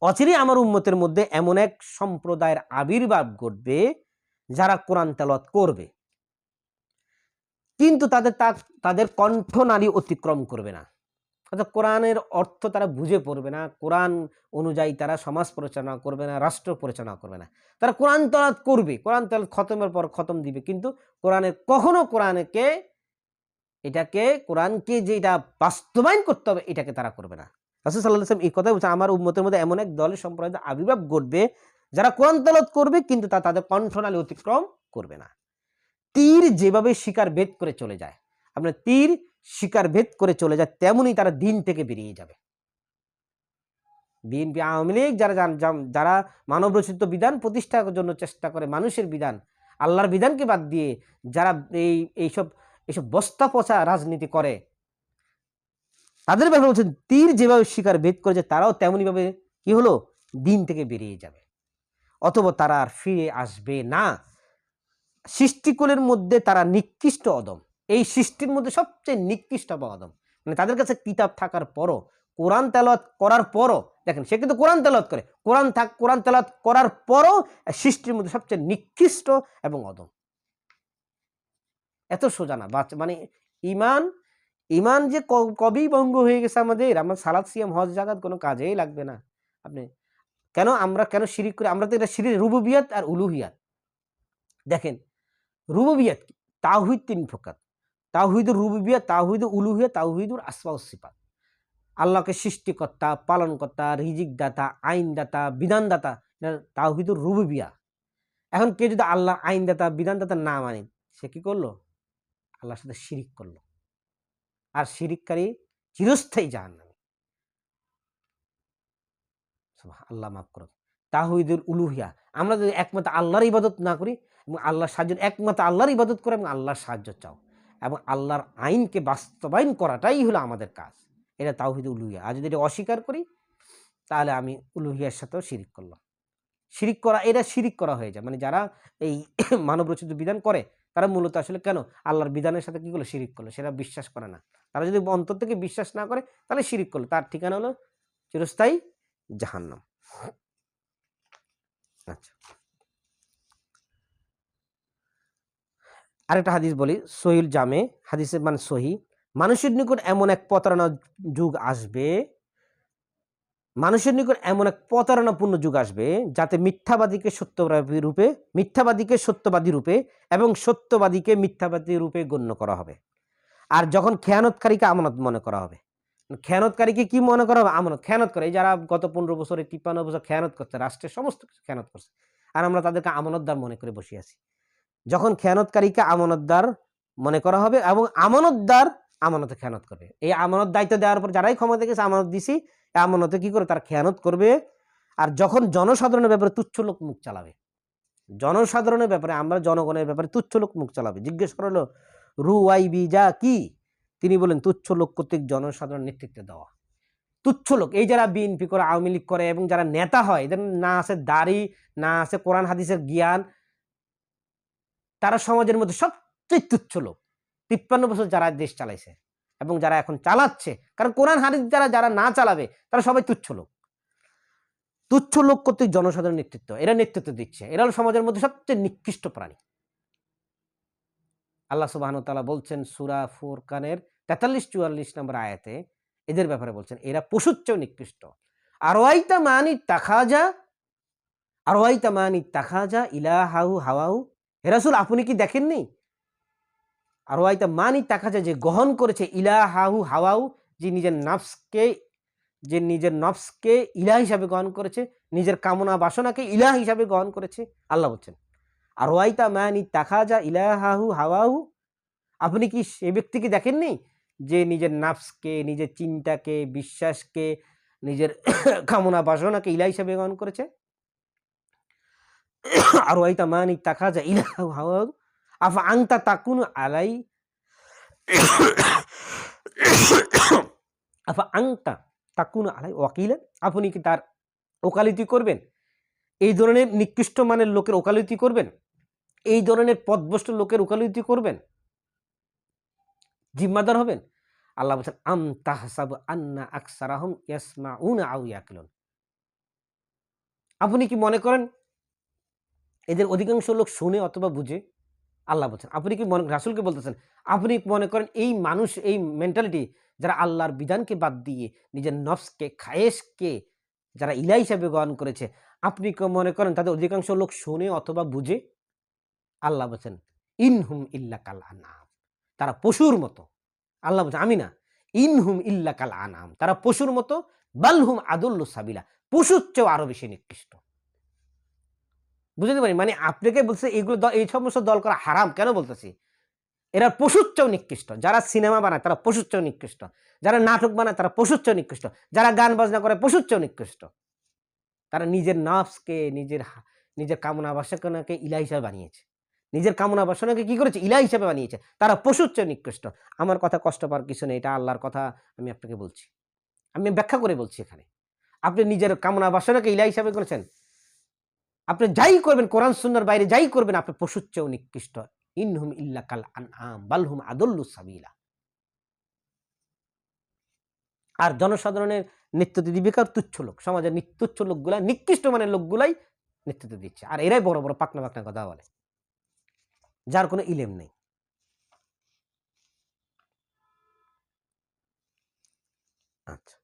Speaker 1: অচিরেই আমার উম্মতের মধ্যে এমন এক সম্প্রদায়ের আবির্ভাব ঘটবে যারা কোরআন তেলাওয়াত করবে, কিন্তু তাদের কণ্ঠনালী অতিক্রম করবে না। অর্থাৎ কোরআনের অর্থ তারা বুঝে পড়বে না, কোরআন অনুযায়ী তারা সমাজ পরিচালনা করবে না, রাষ্ট্র পরিচালনা করবে না। তারা কোরআন তেলাওয়াত করবে, কোরআন তেলাওয়াত খতমের পর খতম দিবে, কিন্তু কখনো কোরআনকে যে এটা বাস্তবায়ন করতে হবে এটাকে তারা করবে না। রাসূল সাল্লাল্লাহু আলাইহি ওয়াসাল্লাম এই কথা বলছেন, আমার উম্মতের মধ্যে এমন এক দলের সম্প্রদায়ের আবির্ভাব ঘটবে যারা কোরআন তেলাওয়াত করবে কিন্তু তাদের কণ্ঠনালী অতিক্রম করবে না। তীর যেভাবে শিকার ভেদ করে চলে যায়, আপনার তীর শিকার ভেদ করে চলে যায়, তেমনই তারা দিন থেকে বেরিয়ে যাবে। বিএনপি আওয়ামী লীগ যারা মানব রচিত বিধান প্রতিষ্ঠার জন্য চেষ্টা করে, মানুষের বিধান আল্লাহর বিধানকে বাদ দিয়ে যারা এইসব বস্তা পচা রাজনীতি করে, তাদের ব্যাপারে বলছেন তীর যেভাবে শিকার ভেদ করেছে তারাও তেমনি ভাবে কি হলো, দিন থেকে বেরিয়ে যাবে, অথবা তারা আর ফিরে আসবে না। সৃষ্টিকুলের মধ্যে তারা নিকৃষ্ট অদম, এই সৃষ্টির মধ্যে সবচেয়ে নিকৃষ্ট অদম। মানে তাদের কাছে কিতাব থাকার পরও, কোরআন তেলাওয়াত করার পরও, দেখেন সে কিন্তু কোরআন তেলাওয়াত করে, কোরআন তেলাওয়াত করার পরও সৃষ্টির মধ্যে সবচেয়ে নিকৃষ্ট এবং অদম। এত সোজা না, মানে ইমান যে কবেই ভঙ্গ হয়ে গেছে আমাদের সালাত সিয়াম হজ জাকাত কোনো কাজেই লাগবে না। আপনি আমরা কেন শিরিক করি? আমরা তো এটা শিরিক রুবুবিয়াত আর উলুহিয়াত। দেখেন রুবুবিয়াত কি? তাওহীদ ৩ প্রকার, তাওহীদুর রুবুবিয়াত, তাওহীদুল উলুহিয়াত, তাওহীদুল আসমা ওয়াস সিফাত। আল্লাহকে সৃষ্টিকর্তা, পালনকর্তা, রিজিক দাতা, আইন দাতা, বিধান দাতা, এটা তাওহীদুর রুবুবিয়া। এখন কেউ যদি আল্লাহ আইন দাতা, বিধান দাতা না মানে, সে কি করলো? আল্লাহর সাথে শিরিক করলো, আর শিরিককারী চিরস্থায়ী জাহান্নামী। আল্লাহ মাফ করুন। তাওহীদুল উলুহিয়া, আমরা যদি একমাত্র আল্লাহর ইবাদত না করি এবং আল্লাহর সাহায্য, একমাত্র আল্লাহর ইবাদত করে এবং আল্লাহর সাহায্য চাও এবং আল্লাহর আইনকে বাস্তবায়ন করাটাই হলো আমাদের কাজ, এটা তাওহীদুল উলুহিয়া। আর যদি এটা অস্বীকার করি তাহলে আমি উলুহিয়ার সাথেও শিরিক করলাম। শিরিক করা, এটা শিরিক করা হয়ে যায়। মানে যারা এই মানব রচিত বিধান করে তারা মূলত আসলে কেন আল্লাহর বিধানের সাথে কি করলো? শিরিক করলো, সেটা বিশ্বাস করে না। তারা যদি অন্তর থেকে বিশ্বাস না করে তাহলে শিরিক করলো, তার ঠিকানা হলো চিরস্থায়ী জাহান্নাম। আচ্ছা, আরেকটা হাদিস বলি, সহিহ জামে হাদিসের মানে সহি, মানুষের নিকট এমন এক প্রতারণাপূর্ণ যুগ আসবে যাতে মিথ্যাবাদীকে সত্যবাদী রূপে এবং সত্যবাদীকে মিথ্যাবাদী রূপে গণ্য করা হবে। আর যখন খেয়ানতকারীকে আমানত মনে করা হবে, খেয়ানতকারীকে কি মনে করা হবে? আমানত। খেয়ানত করে যারা গত 15 বছরে 53 বছর খেয়ানত করছে, রাষ্ট্রের সমস্ত কিছু খেয়ানত করছে, আর আমরা তাদেরকে আমানতদার মনে করে বসে আছি। যখন খেয়ানতকারীকে আমানতদার মনে করা হবে এবং আমানতদার আমানতে খেয়ানত করবে, এই আমানত দায়িত্ব দেওয়ার পর যারাই ক্ষমতা গেছে, আমানত দিছি, আমানতে কি করে তারা খেয়ানত করবে। আর যখন জনসাধারণের ব্যাপারে তুচ্ছ লোক মুখ চালাবে, জনসাধারণের ব্যাপারে, আমরা জনগণের ব্যাপারে তুচ্ছ লোক মুখ চালাবে, জিজ্ঞেস করলো রুওয়াইবিজা কি? তিনি বলেন তুচ্ছ লোক কর্তৃক জনসাধারণ নেতৃত্ব দেওয়া। তুচ্ছ লোক, এই যারা বিএনপি করে, আওয়ামী লীগ করে এবং যারা নেতা হয়, এদের না আছে দাড়ি, না আছে কোরআন হাদিসের জ্ঞান, তারা সমাজের মধ্যে সবচেয়ে তুচ্ছ লোক। 53 বছর যারা দেশ চালাইছে এবং যারা এখন চালাচ্ছে, কারণ কোরআন হাদিস যারা না চালাবে তারা সবাই তুচ্ছ লোক। তুচ্ছ লোক কর্তৃক জনসাধারণ নেতৃত্ব, এরা নেতৃত্ব দিচ্ছে, এরা হলো সমাজের মধ্যে সবচেয়ে নিকৃষ্ট প্রাণী। আল্লাহ সুবহানাহু ওয়া তাআলা বলছেন সূরা ফুরকানের 43-44 নম্বর আয়াতে এদের ব্যাপারে বলছেন, এরা পশুর চেয়েও নিকৃষ্ট। আরওয়াইতা মানি তাখাজা ইলাহাহু হাওয়াহু, হে রাসূল আপনি কি দেখেননি? আরওয়াইতা মানি তাখাজা, যে গ্রহণ করেছে ইলাহাহু হাওয়াহু, যে নিজের নফসকে ইলাহ হিসাবে গ্রহণ করেছে, নিজের কামনা বাসনাকে ইলাহ হিসাবে গ্রহণ করেছে। আল্লাহ বলছেন আরওয়াইতা মানি তাখাজা ইলাহাহু হাওয়াহু, আপনি কি সে ব্যক্তিকে দেখেননি যে নিজের নাফসকে, নিজের চিন্তাকে, বিশ্বাসকে, নিজের কামনা বাসনাকে ইলাহ হিসাবে গ্রহণ করেছে। আরওয়াইতা মানি তাখাজা ইলাহাহু হাওয়াহু আফা আনতা তাকুনু আলাই ওয়াকিলা, আপনি কি তার ওকালতি করবেন? এই ধরনের নিকৃষ্ট মানের লোকের ওকালতি করবেন? এই ধরনের পথভ্রষ্ট লোকের ওকালতি করবেন? জিম্মাদার হবেন? আল্লাহ বলছেন আম তাহসাবু আন্না আকসারাহুম ইয়াসমাউনা আও ইয়াকিলুন, আপনি কি মনে করেন এদের অধিকাংশ লোক শুনে অথবা বুঝে? আল্লাহ বলছেন। আপনি কি মনে রাসূলকে বলতেছেন, আপনি মনে করেন এই মানুষ, এই মেন্টালিটি যারা আল্লাহর বিধানকে বাদ দিয়ে নিজের নফসকে, খায়েশকে যারা ইলাহ হিসাবে গ্রহণ করেছে, আপনি কি মনে করেন তাদের অধিকাংশ লোক শোনে অথবা বুঝে? আল্লাহ বলছেন, ইনহুম ইল্লা কাল আনআম। তারা পশুর মতো। আল্লাহ বলছেন, আমি না। ইনহুম ইল্লা কাল আনআম। তারা পশুর মতো, বালহুম আদুল্লু সাবিলা। পশুর চেয়েও আরো বেশি নিকৃষ্ট। বুঝতে পারি? মানে আপনাকে বলছে এগুলো এই সমস্ত দল করা হারাম। কেন বলতেছি? এরা পশুর চেয়েও নিকৃষ্ট। যারা সিনেমা বানায় তারা পশুর চেয়েও নিকৃষ্ট। যারা নাটক বানায় তারা পশুর চেয়েও নিকৃষ্ট। যারা গান বাজনা করে পশুর চেয়েও নিকৃষ্ট। তারা নিজের নফসকে, নিজের কামনা বাসনাকে ইলাহ হিসাবে বানিয়েছে। নিজের কামনা বাসনাকে কি করেছে? ইলাহ হিসাবে বানিয়েছে। তারা পশুর চেয়ে নিকৃষ্ট। আমার কথা কষ্ট পাওয়ার কিছু নেই। এটা আল্লাহর কথা আমি আপনাকে বলছি। আমি ব্যাখ্যা করে বলছি এখানে। আপনি নিজের কামনা বাসনাকে ইলাহ হিসাবে করেছেন। আপনি যাই করবেন, কোরআন সুন্নাহর বাইরে যাই করবেন, আপনি পশুর চেয়েও নিকৃষ্ট। ইনহুম ইল্লা কাল আনআম বাল হুম আদল্লু সাবিলা। আর জনসাধারণের নেতৃত্ব দিবে কার? তুচ্ছ লোক। সমাজের তুচ্ছ লোকগুলা, নিকৃষ্ট মানের লোকগুলাই নেতৃত্ব দিচ্ছে। আর এরাই বড় বড় পাকনা পাকনা কথা বলে, যার কোনো ইলেম নেই। আচ্ছা,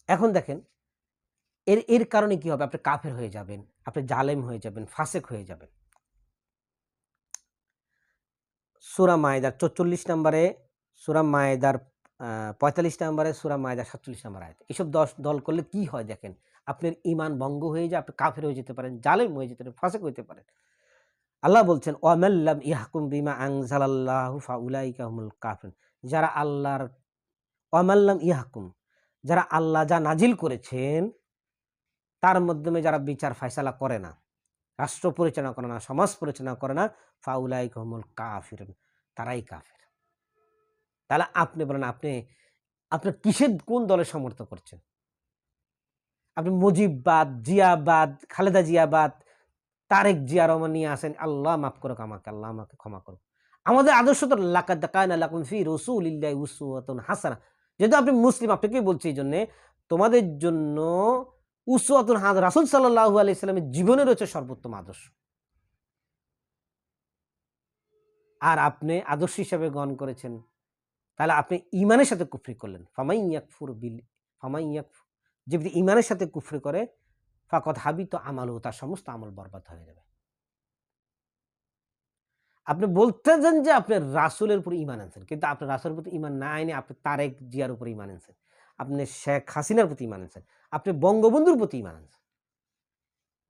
Speaker 1: এখন দেখেন এর এর কারণে কি হবে? আপনি কাফের হয়ে যাবেন, আপনি জালেম হয়ে যাবেন, ফাসেক হয়ে যাবেন। সূরা মায়েদার ৪৪ নম্বরে, সূরা মায়েদার ৪৫ নম্বরে, সূরা মায়েদার ৪৭ নম্বর আয়াত। এসব দল করলে কি হয় দেখেন, আপনার ঈমান ভঙ্গ হয়ে যায়, আপনি কাফের হয়ে যেতে পারেন, জালেম হয়ে যেতে পারেন, ফাসেক হইতে পারেন। আল্লাহ বলছেন, ওয়ামান লাম ইয়াহকুম বিমা আনজালাল্লাহু ফাউলাইকা হুমুল কাফিরুন। যারা আল্লাহর, ওয়ামান লাম ইয়াহকুম, যারা আল্লাহ যা নাজিল করেছেন তার মাধ্যমে যারা বিচার ফায়সালা করে না, রাষ্ট্র পরিচালনা করে না, সমাজ পরিচালনা করে না, ফাউলাইকা হুমুল কাফিরুন, তারাই কাফের। তাহলে আপনি বলেন, আপনি কিসের, কোন দলের সমর্থন করছেন? আপনি মুজিববাদ, জিয়াবাদ, খালেদা জিয়াবাদ, তারেক জিয়া রহমান নিয়ে আসেন। আল্লাহ মাফ করুক আমাকে, আল্লাহ আমাকে ক্ষমা করুক। আমাদের আদর্শ তো লাকাদ কানা লাকুম ফি রাসূলিল্লাহি উসওয়াতুন হাসানাহ। যেহেতু আপনি মুসলিম, আপনাকেই বলছি এইজন্যে, তোমাদের জন্য উসওয়াতুন হাসানাহ, রাসূল সাল্লাল্লাহু আলাইহি সাল্লামের জীবনে রয়েছে সর্বোত্তম আদর্শ। আর আপনি আদর্শ হিসাবে গ্রহণ করেছেন, তাহলে আপনি ঈমানের সাথে কুফরি করলেন। ফামান ইয়াকফুর, যে ব্যক্তি ঈমানের সাথে কুফরি করে, ফাকাদ হাবিতা আমালুহু, তার সমস্ত আমল বরবাদ হয়ে যাবে। আপনি বলতেছেন যে আপনি রাসূলের উপর ঈমান আনছেন। কিন্তু আপনি রাসূলের প্রতি ঈমান না এনে আপনি তারেক জিয়ার উপর ঈমান আনছেন। আপনি শেখ হাসিনার প্রতি ঈমান আনছেন। আপনি বঙ্গবন্ধুর প্রতি ঈমান আনছেন।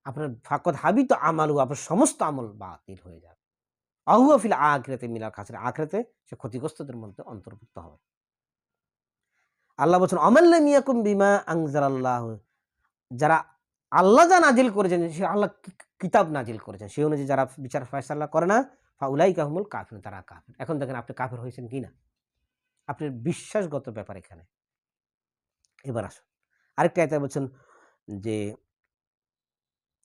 Speaker 1: আপনার ফাকাদ হাবিতা আমালুহু, আপনার সমস্ত আমল বাতিল হয়ে যাবে। আহুয়া ফিল আখিরাতি মিনাল খাসিরিন, আখিরাতে সে ক্ষতিগ্রস্তদের মধ্যে অন্তর্ভুক্ত হবে। আল্লাহ বলছেন, ওয়ামান লাম ইয়াকুম বিমা আনজালাল্লাহু, যারা আল্লাহ যা নাজিল করেছেন, সে আল্লাহ কিতাব নাজিল করেছেন, সেই অনুযায়ী যারা বিচার ফায়সালা করে না, ফাউলাইকা হুমুল কাফিরুন, তারা কাফির। এখন দেখেন আপনি কাফির হয়েছেন কিনা, আপনার বিশ্বাসগত ব্যাপার এখানে। এবার আসুন আরেকটা আয়াতে বলছেন যে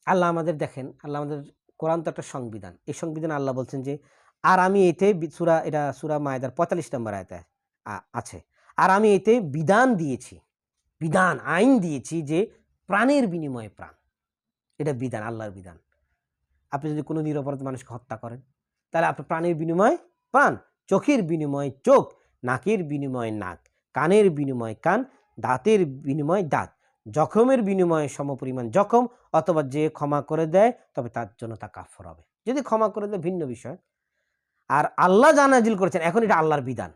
Speaker 1: আল্লাহ আমাদের, দেখেন আল্লাহ আমাদের, কোরআন তো একটা সংবিধান। এই সংবিধানে আল্লাহ বলছেন যে, আর আমি এতে এটা সূরা মায়েদার ৪৫ নম্বর আয়াতে আছে, আর আমি এতে বিধান দিয়েছি, বিধান আইন দিয়েছি যে প্রাণের বিনিময়ে প্রাণ। এটা বিধান, আল্লাহর বিধান। আপনি যদি কোনো নিরপরাধ মানুষকে হত্যা করেন, তাহলে আপনার প্রাণের বিনিময়ে প্রাণ, চোখের বিনিময়ে চোখ, নাকের বিনিময়ে নাক, কানের বিনিময়ে কান, দাঁতের বিনিময়ে দাঁত, জখমের বিনিময়ে সমপরিমাণ জখম, অথবা যে ক্ষমা করে দেয় তবে তার জন্য তা কাফারা হবে। যদি ক্ষমা করে দেয় ভিন্ন বিষয়। আর আল্লাহ যা নাজিল করেছেন, এখন এটা আল্লাহর বিধান।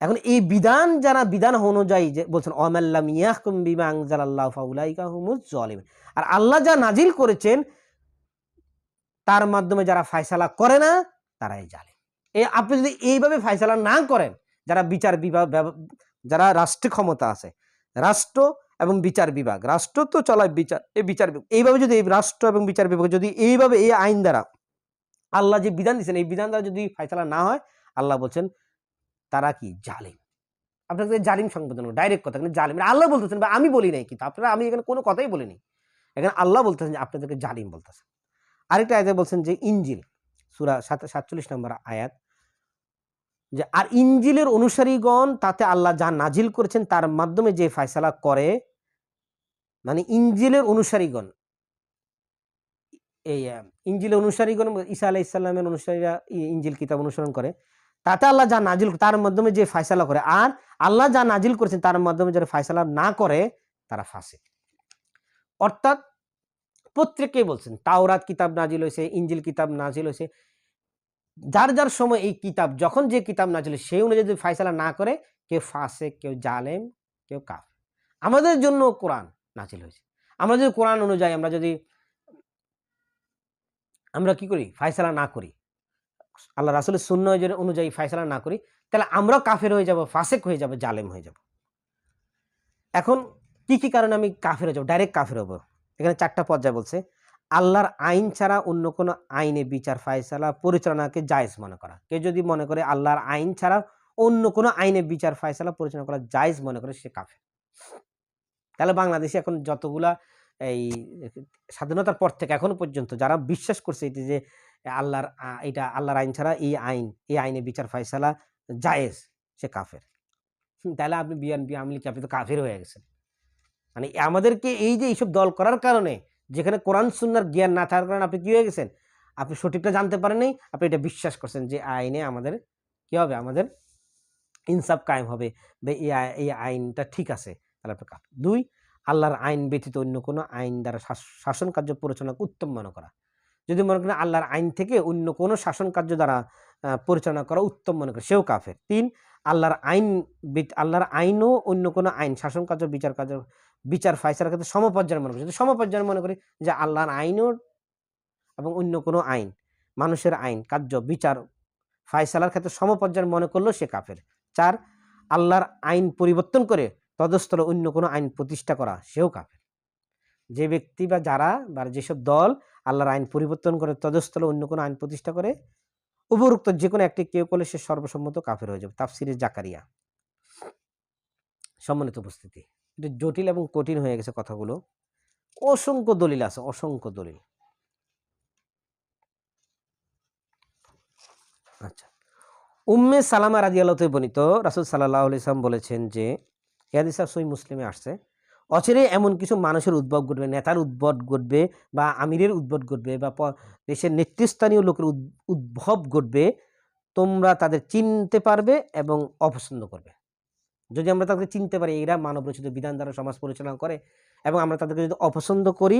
Speaker 1: এখন এই বিধান যারা বিধান অনুযায়ী, যে বলছেন ওয়ামান লাম ইয়াহকুম বিমা আনজালাল্লাহু ফাউলাইকা হুমুজ জালিমুন, আর আল্লাহ যা নাজিল করেছেন তার মাধ্যমে যারা ফায়সালা করে না, তারাই জালেম। আপনি যদি এইভাবে ফায়সালা না করেন, যারা বিচার বিভাগ, যারা রাষ্ট্রীয় ক্ষমতা আছে, রাষ্ট্র এবং বিচার বিভাগ, রাষ্ট্র তো চলায় বিচার, এই বিচার এইভাবে যদি এই রাষ্ট্র এবং বিচার বিভাগ যদি এইভাবে এই আইন দ্বারা, আল্লাহ যে বিধান দিচ্ছেন এই বিধান দ্বারা যদি ফায়সালা না হয়, আল্লাহ বলছেন তারা কি? জালিম। আপনাকে জালিম সংবোধন, ডাইরেক্ট কথা, কিন্তু জালিম আল্লাহ বলতেছেন, বা আমি বলি নাই, কিন্তু আপনারা, আমি এখানে কোনো কথাই বলিনি, এখানে আল্লাহ বলতেছেন যে আপনাদেরকে জালিম বলতেছেন। আরেকটা আয়াতে বলছেন যে ইনজিল, সূরা ৪৭ নম্বর আয়াত, যে আর ইনজিলের অনুসারীগণ তাতে আল্লাহ যা নাজিল করেছেন তার মাধ্যমে যে ফায়সালা করে, মানে ইনজিলের অনুসারীগণ, এই ইনজিলের অনুসারীগণ ঈসা আলাইহিস সালামের অনুসারীরা ইনজিল কিতাব অনুসরণ করে, তাতে আল্লাহ যা নাজিল তার মাধ্যমে যে ফয়সালা করে, আর আল্লাহ যা নাজিল করেছেন তার মাধ্যমে যারা ফয়সালা না করে তারা ফাসিক। অর্থাৎ প্রত্যেকেই বলছেন তাওরাত কিতাব নাজিল হয়েছে, ইনজিল কিতাব নাজিল হয়েছে, যার যার সময় এই কিতাব যখন যে কিতাব নাজিল সেই অনুযায়ী যদি ফয়সালা না করে, কেউ ফাসিক, কেউ জালেম, কেউ কাফের। আমাদের জন্য কোরআন নাজিল হয়েছে, আমরা যদি কোরআন অনুযায়ী আমরা কি করি, ফয়সালা না করি, আল্লাহ রাসূলের সুন্নাহ অনুযায়ী ফয়সালা না করি, তাহলে আমরাও কাফের হয়ে যাব, ফাসিক হয়ে যাব, জালেম হয়ে যাব। এখন কি কি কারণে আমি কাফের হয়ে যাব, ডাইরেক্ট কাফের হব? এখানে 4টা পর্যায় বলছে। আল্লাহর আইন ছাড়া অন্য কোনো আইনে বিচার ফয়সালা পরিচালনাকে জায়েজ মনে করা। কেউ যদি মনে করে আল্লাহর আইন ছাড়া অন্য কোনো আইনে বিচার ফয়সালা পরিচালনা করা জায়েজ মনে করে, সে কাফের। তাহলে বাংলাদেশে এখন যতগুলা এই স্বাধীনতার পর থেকে এখনো পর্যন্ত যারা বিশ্বাস করছে এটি যে এটা আল্লাহর আইন ছাড়া এই আইনে বিচার ফয়সালা জায়েজ, সে কাফের। তাহলে আপনি বিএনপি আওয়ামী লীগ আপনি তো কাফের হয়ে গেছেন। মানে আমাদেরকে এই যে এইসব দল করার কারণে, যেখানে কোরআন সুন্নাহর জ্ঞান না থাকার কারণে আপনি কি হয়ে গেছেন, আপনি সঠিকটা জানতে পারেন নাই, আপনি এটা বিশ্বাস করছেন যে আইনে আমাদের কি হবে, আমাদের ইনসাফ কায়েম হবে, বা এই আইনটা ঠিক আছে, তাহলে আপনি কাফের। 2, আল্লাহর আইন ব্যতীত অন্য কোনো আইন দ্বারা শাসন কার্য পরিচালনাকে উত্তম মনে করা। যদি মনে করেন আল্লাহর আইন থেকে অন্য কোনো শাসন কার্য দ্বারা পরিচালনা করা উত্তম মনে করে, সেও কাফের। 3, আল্লাহর আইনও অন্য কোনো আইন শাসন কার্য বিচার ফয়সালার ক্ষেত্রে সমপর্যায়ের মনে করি। যদি সমপর্যায়ের মনে করি যে আল্লাহর আইনও এবং অন্য কোনো আইন, মানুষের আইন কার্য বিচার ফয়সালার ক্ষেত্রে সমপর্যায়ের মনে করলেও সে কাফের। 4, আল্লাহর আইন পরিবর্তন করে তদস্থলে অন্য কোনো আইন প্রতিষ্ঠা করা, সেও কাফের। যে ব্যক্তি বা যারা বা যেসব দল আল্লাহর আইন পরিবর্তন করে তদস্থলে অন্য কোনো আইন প্রতিষ্ঠা করে, উপরোক্ত যে কোনো একটি কেউ করলে সে সর্বসম্মত কাফের হয়ে যাবে। তাফসিরে জাকারিয়া। সম্মানিত উপস্থিতি, এটা জটিল এবং কঠিন হয়ে গেছে কথাগুলো, অসংখ্য দলিল আছে, অসংখ্য দলিল। আচ্ছা, উম্মে সালামা রাদিয়াল্লাহু তাআলা বর্ণিত, রাসূল সাল্লাল্লাহু আলাইহি ওয়াসাল্লাম বলেছেন যে, এই হাদিসটা সহিহ মুসলিমে আসছে, অচিরে এমন কিছু মানুষের উদ্ভব ঘটবে, নেতার উদ্ভব ঘটবে, বা আমিরের উদ্ভব ঘটবে, বা দেশের নেতৃস্থানীয় লোকের উদ্ভব ঘটবে, তোমরা তাদের চিনতে পারবে এবং অপছন্দ করবে। যদি আমরা তাদেরকে চিনতে পারি এরা মানব রচিত বিধান দ্বারা সমাজ পরিচালনা করে, এবং আমরা তাদেরকে যদি অপছন্দ করি,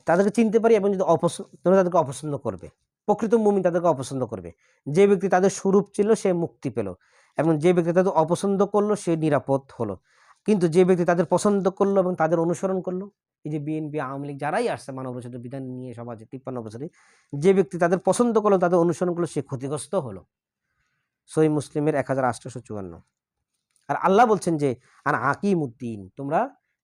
Speaker 1: তাদেরকে চিনতে পারি এবং যদি তোমরা তাদেরকে অপছন্দ করবে, প্রকৃত মুমিন তাদেরকে অপছন্দ করবে। যে ব্যক্তি তাদের স্বরূপ ছিল সে মুক্তি পেল, এবং যে ব্যক্তি তাদের অপছন্দ করলো সে নিরাপদ হলো। কিন্তু যে ব্যক্তি তাদের পছন্দ করলো এবং তাদের অনুসরণ করলো, এই যে বিএনপি আওয়ামী লীগ যারাই আসছে মানব রচিত বিধান নিয়ে সমাজে 53 বছরে, যে ব্যক্তি তাদের পছন্দ করলো তাদের অনুসরণ করলো, সে ক্ষতিগ্রস্ত হলো। সহিহ মুসলিমের 1854। আর আল্লাহ বলছেন যে আর আকিমুদ্দিন, তোমরা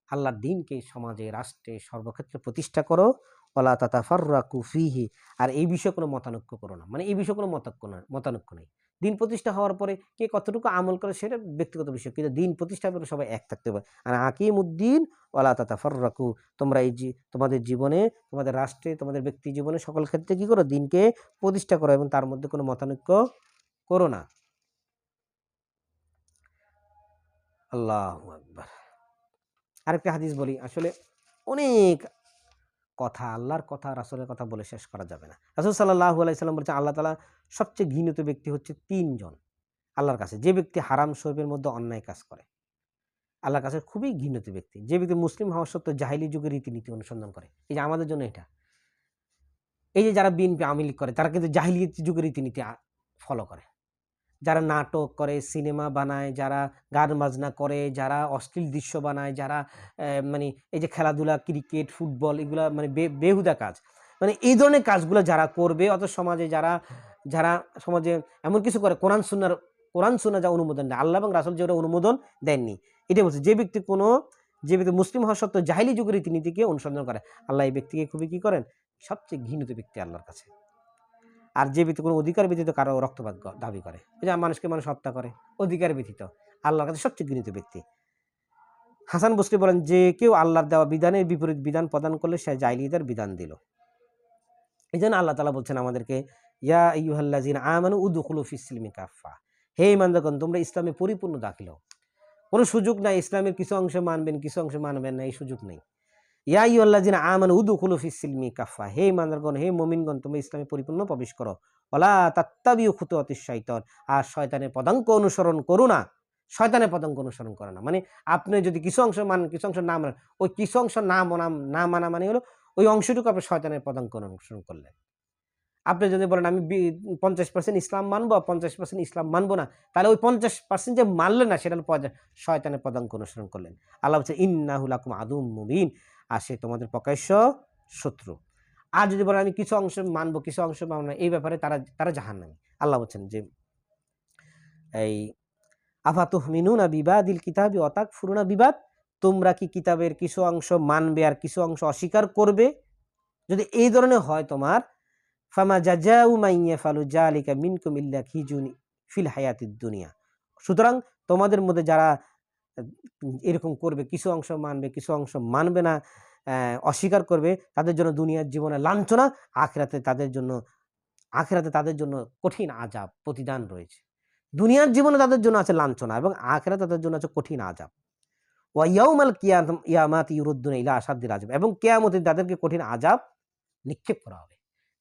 Speaker 1: আল্লাহর দ্বীনকে সমাজে, রাষ্ট্রে, সর্বক্ষেত্রে প্রতিষ্ঠা করো, ওয়ালা তাতাফাররাকু ফীহি, আর এই বিষয়ে কোনো মতানৈক্য করো না। মানে এই বিষয়ে কোনো মতানৈক্য নেই। দিন প্রতিষ্ঠা হওয়ার পরে কে কতটুকু আমল করে সেটা ব্যক্তিগত বিষয়, কিন্তু দিন প্রতিষ্ঠা করে সবাই এক থাকতে হবে। আর আকিমুদ্দিন ওয়ালা তাতাফাররাকু, তোমরা তোমাদের জীবনে, তোমাদের রাষ্ট্রে, তোমাদের ব্যক্তি জীবনে সকল ক্ষেত্রে কি করো, দিনকে প্রতিষ্ঠা করো এবং তার মধ্যে কোনো মতানৈক্য করো না। আল্লাহু আকবার। আরেকটা হাদিস বলি, আসলে অনেক কথা, আল্লাহর কথা, রাসূলের কথা বলে শেষ করা যাবে না। রাসূল সাল্লাল্লাহু আলাইহি সাল্লাম বলেছেন, আল্লাহ তাআলা সবচেয়ে ঘৃণিত ব্যক্তি হচ্ছে 3 জন আল্লাহর কাছে। যে ব্যক্তি হারাম শরীফের মধ্যে অন্যায় কাজ করে, আল্লাহর কাছে খুবই ঘৃণিত ব্যক্তি। যে ব্যক্তি মুসলিম হওয়া সত্ত্বেও জাহিলি যুগের রীতিনীতি অনুসন্ধান করে, এই যে আমাদের জন্য এটা, এই যে যারা বিএনপি আওয়ামী লীগ করে তারা কিন্তু জাহিলিয়াত যুগের রীতিনীতি ফলো করে। যারা নাটক করে, সিনেমা বানায়, যারা গান বাজনা করে, যারা অশ্লীল দৃশ্য বানায়, যারা মানে এই যে খেলাধুলা, ক্রিকেট, ফুটবল, এগুলা মানে বেহুদা কাজ, মানে এই ধরনের কাজগুলো যারা করবে, অত সমাজে যারা সমাজে এমন কিছু করে, কোরআন সুন্নাহ যা অনুমোদন দেয়, আল্লাহ এবং রাসূল যেটা অনুমোদন দেননি, এটা বলছে। যে ব্যক্তি মুসলিম হওয়া সত্ত্বেও জাহিলি যুগের রীতিনীতিকে অনুসন্ধান করে, আল্লাহ এই ব্যক্তিকে খুবই কি করেন, সবচেয়ে ঘৃণিত ব্যক্তি আল্লাহর কাছে। আর যে ব্যক্তি কোনো অধিকার ব্যতীত কারো রক্তপাত দাবি করে, যে মানুষ হত্যা করে অধিকার ব্যতীত, আল্লাহর কাছে সবচেয়ে ঘৃণিত ব্যক্তি। হাসান বসরি বলেন, যে কেউ আল্লাহর দেওয়া বিধানের বিপরীত বিধান প্রদান করলে সে জাহিলিয়াতের বিধান দিল। এই জন্য আল্লাহ তাআলা বলছেন আমাদেরকে, ইয়া আইয়ুহাল্লাযিনা আমানু উদখুলু ফিস-সিলমি কাফা, হে ঈমানদারগণ তোমরা ইসলামে পরিপূর্ণ দাখিল হও। কোনো সুযোগ নাই ইসলামের কিছু অংশ মানবেন, কিছু অংশ মানবেন না, এই সুযোগ নেই। ইয়া আইয়ুহাল্লাযিনা আমানু উদখুলু ফিস-সিলমি কাফা, হে ইমানদারগণ, হে মুমিনগণ, তোমরা ইসলামে পরিপূর্ণ প্রবেশ করো। ওয়ালা তাত্তাবিউ খুতুওয়াতিশ শাইতান, আর শয়তানের পদাঙ্ক অনুসরণ করো না। শয়তানের পদাঙ্ক অনুসরণ করো না মানে আপনি যদি কিছু অংশ মানেন, কিছু অংশ না মানেন, ওই কিছু অংশ না মানা মানে হলো ওই অংশটুকু আপনি শয়তানের পদাঙ্ক অনুসরণ করলেন। আপনি যদি বলেন আমি 50% ইসলাম মানবো, 50% ইসলাম মানবো না, তাহলে ওই 50% যে মানলেন না সেটা হলো শয়তানের পদাঙ্ক অনুসরণ করলেন। আল্লাহ বলছে ইন্নাহু লাকুম আদুউম মুবিন, আর সে তোমাদের প্রকাশ্য শত্রু। আর যদি বলেন আমি কিছু অংশ মানবো, কিছু অংশ মানবো না, এই ব্যাপারে তারা জাহান্নামী। আল্লাহ বলছেন যে এই আফাতুহমিনুনা বিবাদিল কিতাবি ওয়া তাকফুরুনা বিবাদ, তোমরা কি কিতাবের কিছু অংশ মানবে আর কিছু অংশ অস্বীকার করবে? যদি এই ধরনের হয় তোমার, ফামা জাযাউ মান ইয়াফআলু যালিকা মিনকুম ইল্লা খিজুন ফিল হায়াতিদ দুনিয়া, সুতরাং তোমাদের মধ্যে যারা এরকম করবে, কিছু অংশ মানবে কিছু অংশ মানবে না, অস্বীকার করবে, তাদের জন্য দুনিয়ার জীবনে লাঞ্ছনা, আখিরাতে তাদের জন্য কঠিন আযাব প্রতিদান রয়েছে। দুনিয়ার জীবনে তাদের জন্য আছে লাঞ্ছনা এবং আখিরাতে তাদের জন্য আছে কঠিন আযাব। ওয়া ইয়াউমাল কিয়ামাতি ইউরদ্দুনা ইলা আশাদ্দিল আযাব, এবং কিয়ামতে তাদেরকে কঠিন আযাব নিক্ষেপ করা হবে।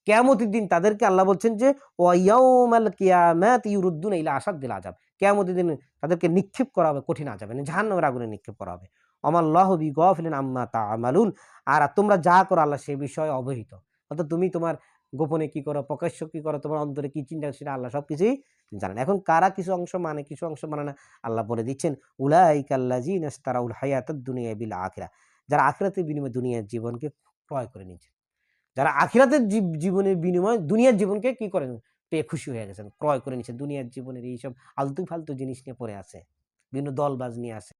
Speaker 1: কিয়ামতের দিন তাদেরকে আল্লাহ বলছেন যে ওয়া ইয়াউমাল কিয়ামাতি ইউরদ্দুনা ইলা আশাদ্দিল আযাব, কিয়ামতের দিন তাদেরকে নিক্ষেপ করা হবে কঠিন আযাবে, মানে জাহান্নামের আগুনে নিক্ষেপ করা হবে। ওয়ামাল্লাহু বিগাফিলিন আম্মা তা'মালুন, আর তোমরা যা করো আল্লাহ সে বিষয়ে অবহিত। অর্থাৎ তুমি তোমার গোপনে কি করো, প্রকাশ্য কি করো, তোমার অন্তরে কি চিন্তা সেটা আল্লাহ সবকিছুই জানেন। এখন কারা কিছু অংশ মানে কিছু অংশ মানে না, আল্লাহ বলে দিচ্ছেন উলাইকাল্লাযিনা ইশতারাউল হায়াতাদ দুনিয়া বিল আখিরাহ, যারা আখিরাতের বিনিময়ে দুনিয়ার জীবনকে ক্রয় করে নিয়েছে, যারা আখিরাতের জীবনের বিনিময়ে দুনিয়ার জীবনকে কি করেন, পেয়ে খুশি হয়ে গেছেন, ক্রয় করে নিচ্ছে, দুনিয়ার জীবনের এইসব আলতু ফালতু জিনিস নিয়ে পড়ে আছে, বিভিন্ন দলবাজ নিয়ে আছে।